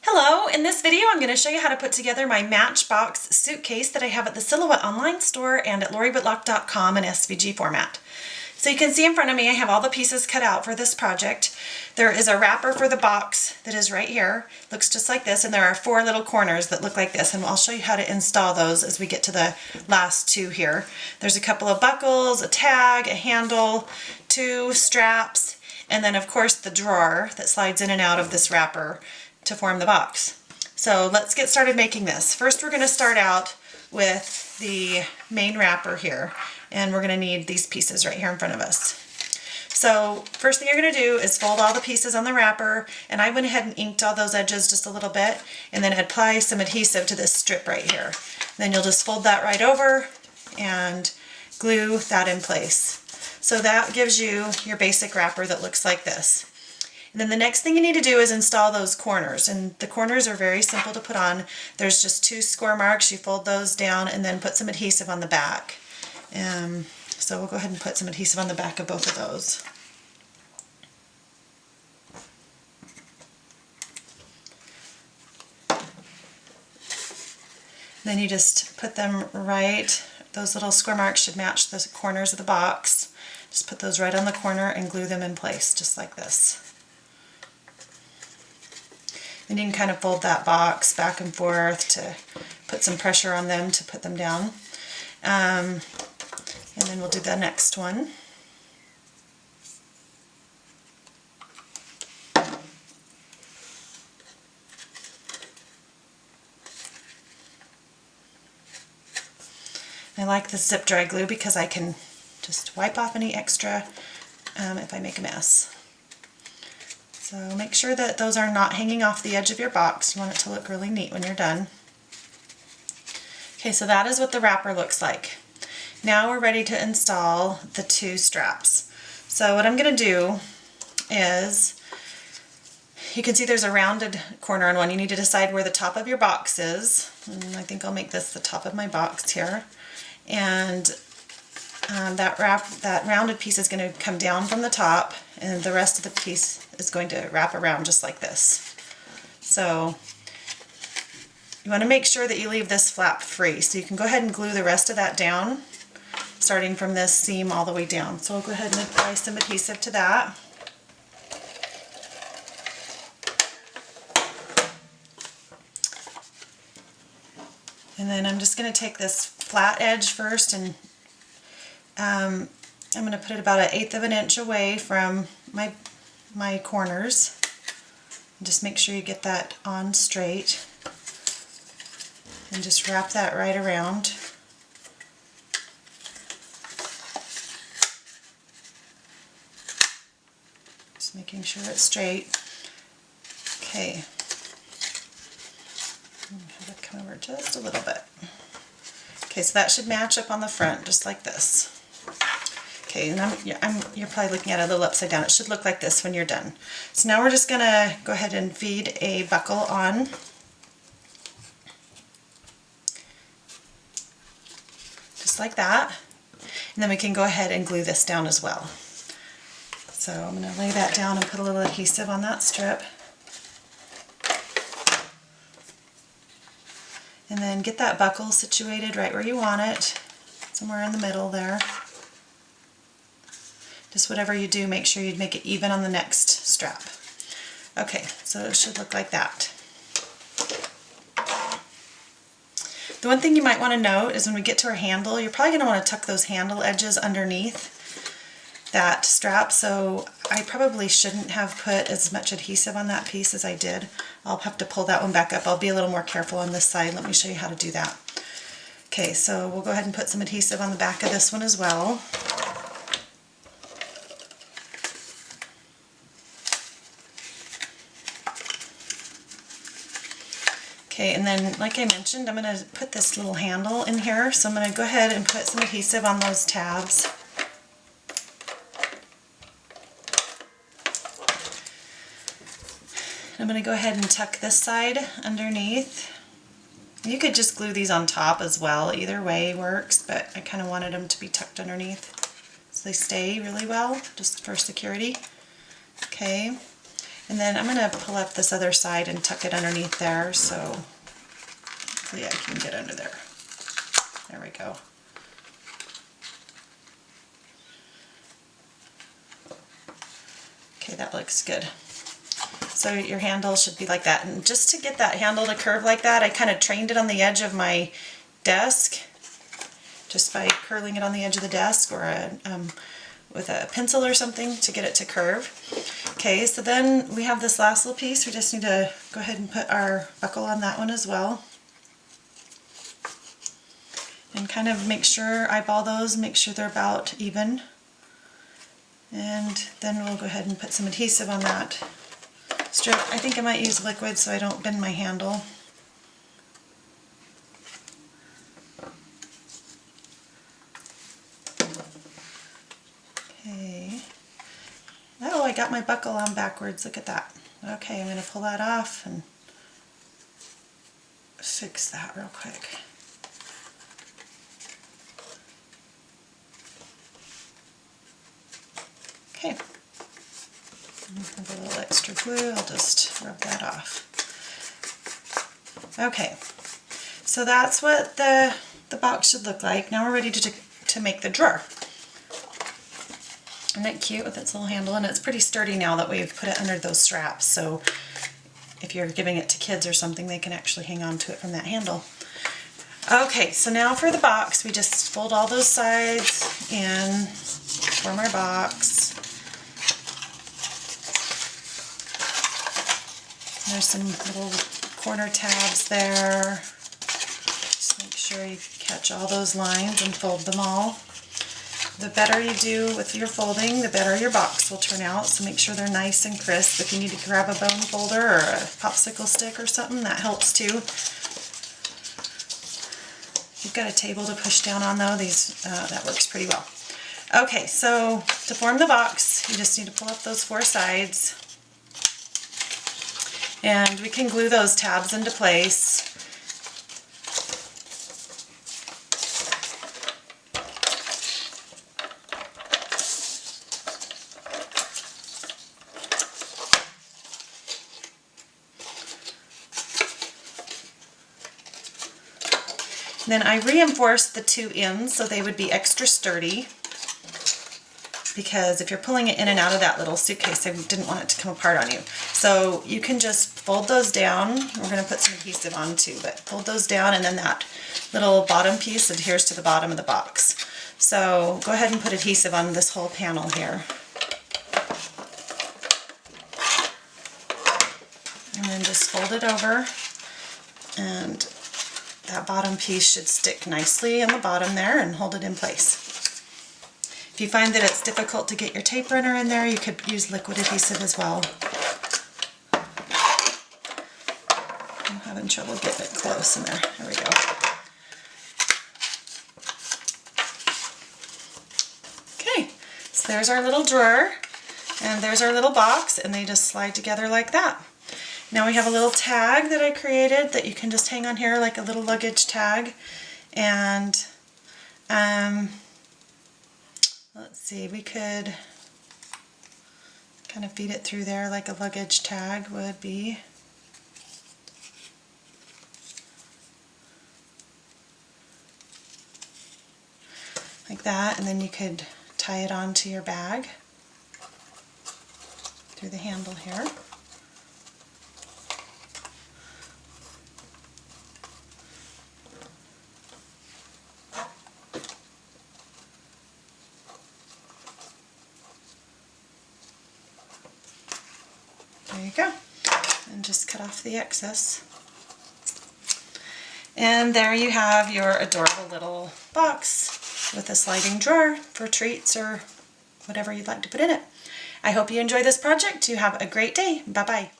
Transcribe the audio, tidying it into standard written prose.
Hello, in this video I'm going to show you how to put together my Matchbox suitcase that I have at the Silhouette online store and at LoriWhitlock.com in SVG format. So you can see in front of me I have all the pieces cut out for this project. There is a wrapper for the box that is right here. Looks just like this, and there are 4 little corners that look like this, and I'll show you how to install those as we get to the last 2 here. There's a couple of buckles, a tag, a handle, 2 straps, and then of course the drawer that slides in and out of this wrapper to form the box. So let's get started making this. First we're going to start out with the main wrapper here, and we're going to need these pieces right here in front of us. So first thing you're going to do is fold all the pieces on the wrapper, and I went ahead and inked all those edges just a little bit and then apply some adhesive to this strip right here. Then you'll just fold that right over and glue that in place. So that gives you your basic wrapper that looks like this. And then the next thing you need to do is install those corners, and the corners are very simple to put on. There's just 2 score marks. You fold those down and then put some adhesive on the back. So we'll go ahead and put some adhesive on the back of both of those. Then you just put them right, those little score marks should match the corners of the box. Just put those right on the corner and glue them in place just like this. And you can kind of fold that box back and forth to put some pressure on them to put them down. And then we'll do the next one. I like the zip dry glue because I can just wipe off any extra if I make a mess. So make sure that those are not hanging off the edge of your box. You want it to look really neat when you're done. Okay, so that is what the wrapper looks like. Now we're ready to install the 2 straps. So what I'm going to do is, you can see there's a rounded corner on one. You need to decide where the top of your box is. And I think I'll make this the top of my box here. And that rounded piece is going to come down from the top, and the rest of the piece is going to wrap around just like this. So you want to make sure that you leave this flap free, so you can go ahead and glue the rest of that down, starting from this seam all the way down. So I'll go ahead and apply some adhesive to that. And then I'm just going to take this flat edge first, and I'm going to put it about 1/8 of an inch away from my corners. And just make sure you get that on straight. And just wrap that right around. Just making sure it's straight. Okay. Have it come over just a little bit. Okay, so that should match up on the front just like this. Okay, and you're probably looking at it a little upside down. It should look like this when you're done. So now we're just going to go ahead and feed a buckle on. Just like that. And then we can go ahead and glue this down as well. So I'm going to lay that down and put a little adhesive on that strip. And then get that buckle situated right where you want it, somewhere in the middle there. Just whatever you do, make sure you make it even on the next strap. Okay, so it should look like that. The one thing you might want to note is when we get to our handle, you're probably going to want to tuck those handle edges underneath that strap, so I probably shouldn't have put as much adhesive on that piece as I did. I'll have to pull that one back up. I'll be a little more careful on this side. Let me show you how to do that. Okay, so we'll go ahead and put some adhesive on the back of this one as well. Okay, and then like I mentioned, I'm going to put this little handle in here, so I'm going to go ahead and put some adhesive on those tabs. I'm going to go ahead and tuck this side underneath. You could just glue these on top as well, either way works, but I kind of wanted them to be tucked underneath so they stay really well, just for security. Okay, And then I'm going to pull up this other side and tuck it underneath there, so hopefully I can get under there. There we go. Okay, that looks good. So your handle should be like that. And just to get that handle to curve like that, I kind of trained it on the edge of my desk, just by curling it on the edge of the desk, or with a pencil or something to get it to curve. Okay, so then we have this last little piece. We just need to go ahead and put our buckle on that one as well. And kind of make sure, eyeball those, make sure they're about even. And then we'll go ahead and put some adhesive on that strip. I think I might use liquid so I don't bend my handle. Okay. Oh, I got my buckle on backwards. Look at that. Okay, I'm going to pull that off and fix that real quick. Okay. Have a little extra glue. I'll just rub that off. Okay, so that's what the box should look like. Now we're ready to make the drawer. Isn't it cute with its little handle? And it's pretty sturdy now that we've put it under those straps, so if you're giving it to kids or something, they can actually hang on to it from that handle. Okay, so now for the box, we just fold all those sides in, form our box. There's some little corner tabs there. Just make sure you catch all those lines and fold them all. The better you do with your folding, the better your box will turn out, so make sure they're nice and crisp. If you need to grab a bone folder or a popsicle stick or something, that helps too. If you've got a table to push down on though, that works pretty well. Okay, so to form the box, you just need to pull up those four sides. And we can glue those tabs into place. And then I reinforced the two ends so they would be extra sturdy, because if you're pulling it in and out of that little suitcase, I didn't want it to come apart on you. So you can just fold those down. We're going to put some adhesive on too, but fold those down, and then that little bottom piece adheres to the bottom of the box. So go ahead and put adhesive on this whole panel here. And then just fold it over, and that bottom piece should stick nicely on the bottom there and hold it in place. If you find that it's difficult to get your tape runner in there, you could use liquid adhesive as well. I'm having trouble getting it close in there. There we go. Okay, so there's our little drawer, and there's our little box, and they just slide together like that. Now we have a little tag that I created that you can just hang on here like a little luggage tag. And let's see, we could kind of feed it through there like a luggage tag would be. Like that, and then you could tie it onto your bag through the handle here. There you go. And just cut off the excess. And there you have your adorable little box with a sliding drawer for treats or whatever you'd like to put in it. I hope you enjoy this project. You have a great day. Bye-bye.